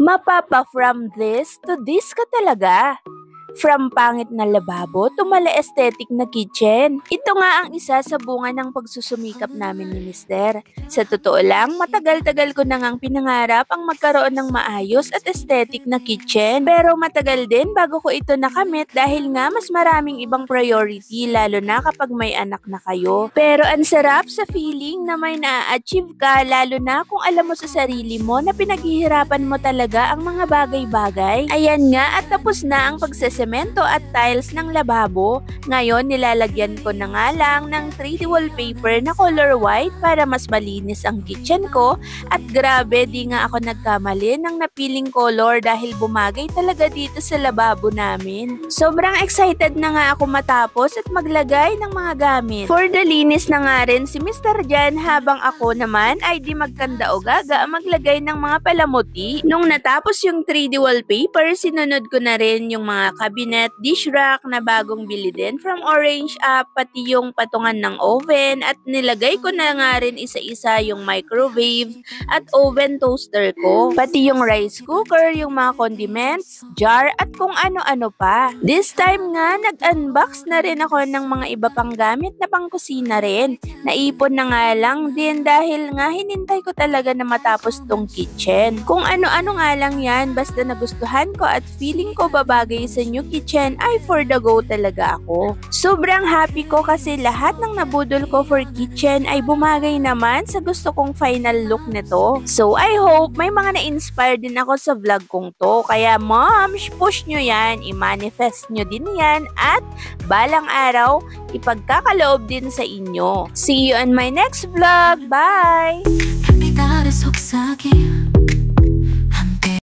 Mapapa-from this to this ka talaga. From pangit na lababo to mala-aesthetic na kitchen. Ito nga ang isa sa bunga ng pagsusumikap namin ni Mister. Sa totoo lang, matagal-tagal ko na ngang pinangarap ang magkaroon ng maayos at aesthetic na kitchen. Pero matagal din bago ko ito nakamit dahil nga mas maraming ibang priority lalo na kapag may anak na kayo. Pero ang sarap sa feeling na may na-achieve ka lalo na kung alam mo sa sarili mo na pinaghihirapan mo talaga ang mga bagay-bagay. Ayan nga at tapos na ang pagsasemento at tiles ng lababo. Ngayon nilalagyan ko na nga lang ng 3D wallpaper na color white para mas malinis ang kitchen ko at grabe di nga ako nagkamali ng napiling color dahil bumagay talaga dito sa lababo namin. Sobrang excited na nga ako matapos at maglagay ng mga gamit. For the linis na nga rin si Mr. Jan habang ako naman ay di magkanda o gaga maglagay ng mga palamuti. Nung natapos yung 3D wallpaper, sinunod ko na rin yung mga cabinet, dish rack na bagong bili din from Orange App, pati yung patungan ng oven at nilagay ko na nga rin isa-isa yung microwave at oven toaster ko. Pati yung rice cooker, yung mga condiments, jar at kung ano-ano pa. This time nga, nag-unbox na rin ako ng mga iba pang gamit na pangkusina rin. Naipon na nga lang din dahil nga hinintay ko talaga na matapos tong kitchen. Kung ano-ano nga lang yan, basta nagustuhan ko at feeling ko babagay sa new kitchen ay for the go talaga ako. Sobrang happy ko kasi lahat ng nabudol ko for kitchen ay bumagay naman sa gusto kong final look nito. So I hope may mga na-inspire din ako sa vlog kong to. Kaya moms, push nyo yan, i-manifest nyo din yan at balang araw ipagkakaloob din sa inyo. See you on my next vlog. Bye!